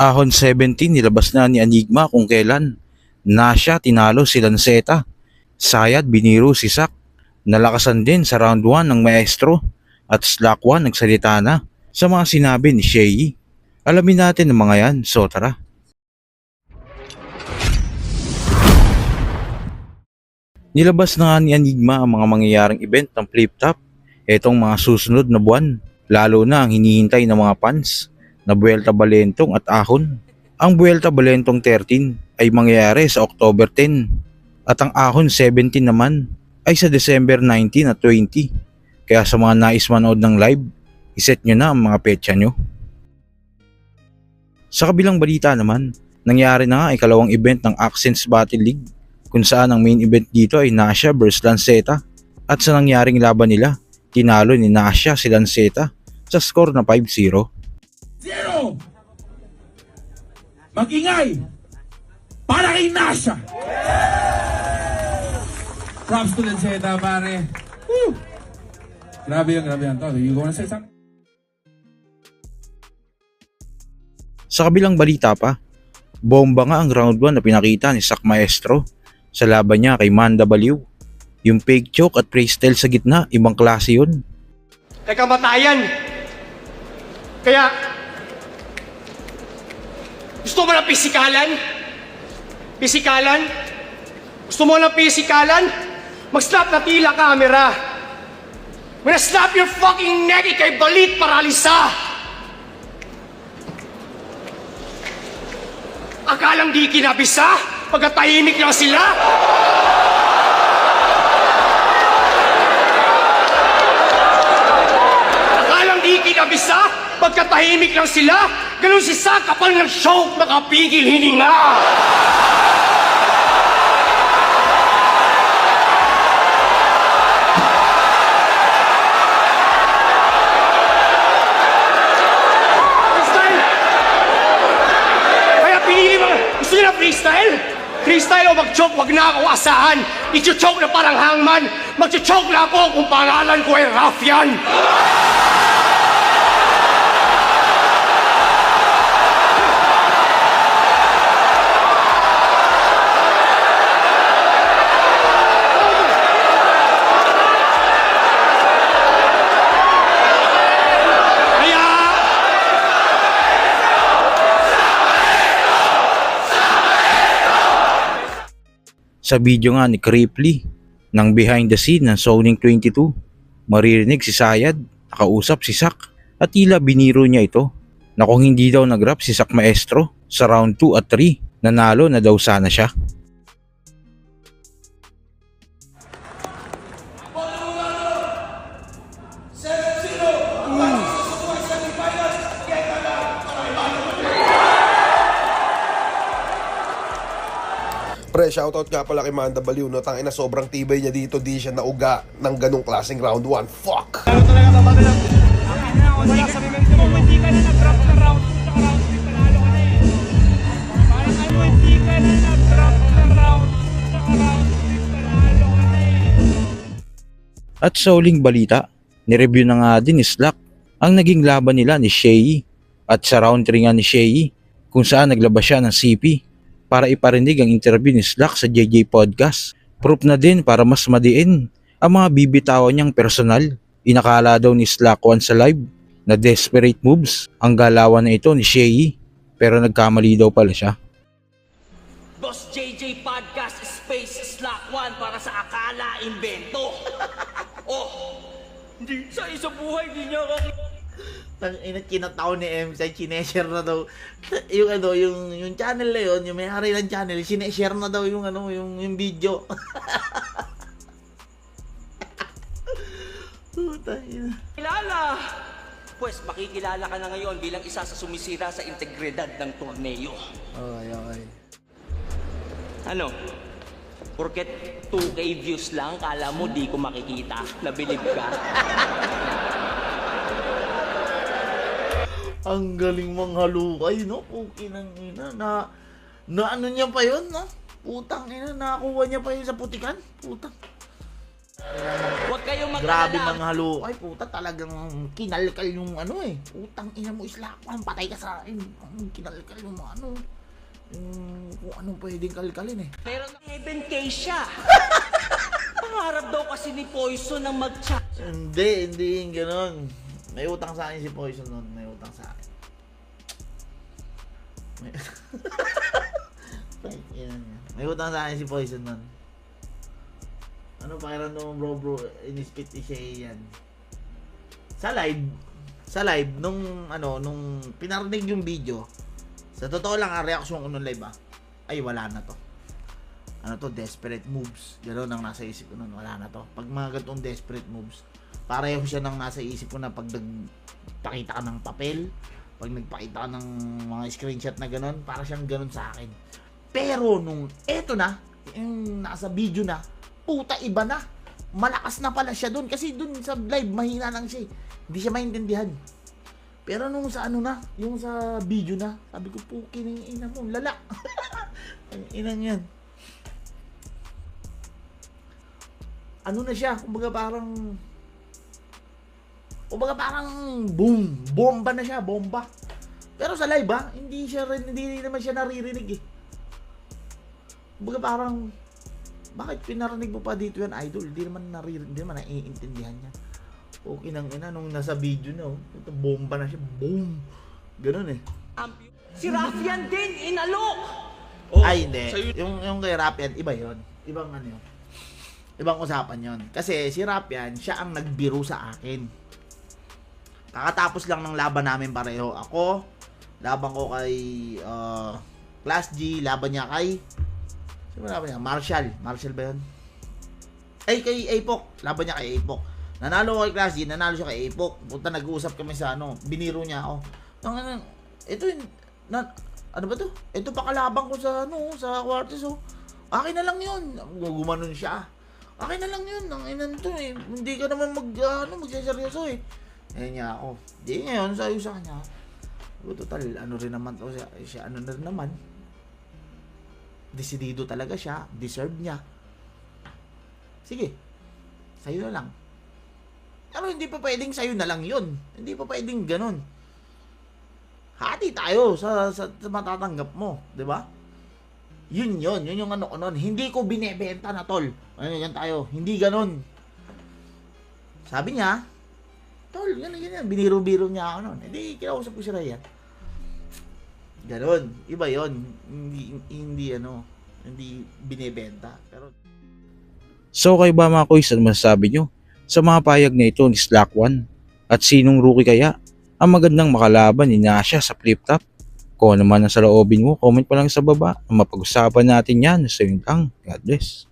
Ahon 17 nilabas na ni Enigma kung kailan. Nasha tinalo si Lanceta. Sayad biniro si Sak. Nalakasan din sa round 1 ng Maestro. At Slack 1 nagsalita na sa mga sinabi ni Shei. Alamin natin ang mga yan, so tara. Nilabas na nga ni Enigma ang mga mangyayaring event ng Flip Top etong mga susunod na buwan, lalo na ang hinihintay ng mga fans na Buelta Balentong at Ahon. Ang Buelta Balentong 13 ay mangyayari sa October 10 at ang Ahon 17 naman ay sa December 19 at 20. Kaya sa mga nais manood ng live, iset nyo na ang mga petsa nyo. Sa kabilang balita naman, nangyari na nga ang ikalawang event ng Accents Battle League kung saan ang main event dito ay Nasha vs Lanceta at sa nangyaring laban nila, tinalo ni Nasha si Lanceta sa score na 5-0. Zero! Mag-ingay! Para kay Nasha! Props to Lanceta, pare. Woo! Grabe yan. You gonna say something? Sa kabilang balita pa, bomba nga ang round 1 na pinakita ni Sak Maestro sa laban niya kay Manda Baliw. Yung fake choke at freestyle sa gitna, ibang klase yun. Kay kamatayan. Kaya, gusto mo ng pisikalan? Pisikalan? Gusto mo ng pisikalan? Mag-snap na tila camera. When I snap your fucking neck, ikay balit paralisa. Akalang di kinabisa? Pagkatahimik lang sila? Akalang di kinabisa? Pagkatahimik lang sila? Ganun si Sak, kapal ng show, nakapigil hininga. Freestyle! Kaya pinili mo, gusto niyo na freestyle? Freestyle o mag-choke, wag na ako asahan. I-choke na parang hangman. Mag-choke na ako kung pangalan ko ay Raffian. Sa video nga ni Cripply ng behind the scene ng Zoning 22, maririnig si Sayad, nakausap si Sak at tila biniro niya ito na kung hindi daw nag-rap si Sak Maestro sa round 2 at 3, nanalo na daw sana siya. Pre, shoutout nga pala kay Manda Baliw, no? Tangina, sobrang tibay niya dito, di siya nauga ng ganong klaseng round 1. Fuck! Ano talaga ba lang? Wala sa memento mo, hindi ka na nag-drop na round 2 tsaka round 3, panalo ka na eh. Parang ano, hindi ka na nag-drop na round 2 tsaka round 3, panalo ka na eh. At sa uling balita, nireview na nga din ni Slack ang naging laban nila ni Shei at sa round 3 nga ni Shei kung saan naglabas siya ng CP para iparinig ang interview ni Slack sa JJ Podcast. Proof na din para mas madiin ang mga bibitawan niyang personal. Inakala daw ni Slack once sa live na desperate moves ang galawan na ito ni Shei, pero nagkamali daw pala siya. Boss JJ Podcast Space Slack 1 para sa akala invento. Oh, hindi sa isang buhay hindi niya Kinataw ni MC, sineshare na daw yung ano, yung channel na yun, yung may-ari ng channel, sineshare na daw yung ano, yung video. Puta ina. kilala. Pues makikilala ka na ngayon bilang isa sa sumisira sa integridad ng torneo. Okay. Ano? Porket 2K views lang, kala mo di ko makikita. Nabilib ka. Ang galing mong halukay, no? Pukinang ina, na ano niya pa yun, no? Putang ina, nakakuha niya pa yun sa putikan. Putang. Huwag kayong Grabe mag-alala. mga halo. Ay puta, talagang kinalkal yung ano eh. Utang ina mo, Slakwan, patay ka sa akin. Kinalkal yung mga ano. Kung anong pwedeng kalkalin eh. Meron ng 7K siya. Pangarap daw kasi ni Poison ng mag-chat. Hindi yung ganun. May utang sa akin si Poison nun. May utang sa akin. May utang sa akin si Poison nun. Ano pakiramdam mo bro, inispit ni Shay yan. Sa live, nung pinarinig yung video, sa totoo lang ang reaction ko nung live ay wala na to. Ano to, desperate moves. Gano'n ang nasa isip ko nun, wala na to. Pag mga ganitong desperate moves, pareho siya nang nasa isip ko na pag nagpakita ka ng papel, pag nagpakita ka ng mga screenshot na gano'n, para siyang gano'n sa akin. Pero nung eto na, yung nasa video na, puta iba na. Malakas na pala siya doon kasi doon sa live mahina lang siya. Hindi siya maintindihan. Pero nung sa ano na, yung sa video na, sabi ko puki ng ina mo, lala. Ang inang yan. Ano na siya, kumbaga parang boom, bomba na siya, bomba. Pero sa live hindi naman siya naririnig eh. Kumbaga parang bakit pinarinig mo pa dito yan, idol? Hindi naman naiintindihan niya. Okay nang ina, nung nasa video na, ito, bomba na siya. Boom! Ganun eh. Si Rafian din, inalok! Ay, hindi. Yung kay Rapian, iba yon. Ibang ano yun. Ibang usapan yon. Kasi si Rapian, siya ang nagbiro sa akin. Kakatapos lang ng laban namin pareho. Ako, laban ko kay Class G, laban niya kay Marshall ba yun? Ay, kay Apok. Laban niya kay Apok. Nanalo ko kay Class G, nanalo siya kay Apok. Punta, nag-uusap kami sa biniro niya ako. Ito yun, ano ba to? Ito pa kalabang ko sa sa quarters Akin na lang yun. Gumanon siya. Akin na lang yun. Ang inan to eh. Hindi ka naman magseseryoso eh. Ayun niya ako. Di ngayon, sayo sa kanya. Total, ano rin naman to siya ano na rin naman. Desidido talaga siya, deserve niya. Sige, sa'yo na lang. Pero hindi pa pwedeng sa'yo na lang yun. Hindi pa pwedeng ganun. Hati tayo sa matatanggap mo, di ba? Yun yung ano ko nun. Hindi ko binebenta na tol. Ano yan tayo, hindi ganun. Sabi niya, tol, ganyan, biniro-biro niya ako nun. Hindi, kinausap ko si Ryan. Ganon, iba yon, hindi binebenta. Pero So kayo ba mga kuys, ano masasabi nyo sa mga payag na ito ni Slakwan? At sinong rookie kaya ang magandang makalaban ni Nasha sa flip top? Kung ano man ang saloobin mo, comment pa lang sa baba. Mapag-usapan natin yan. So yun lang. God bless.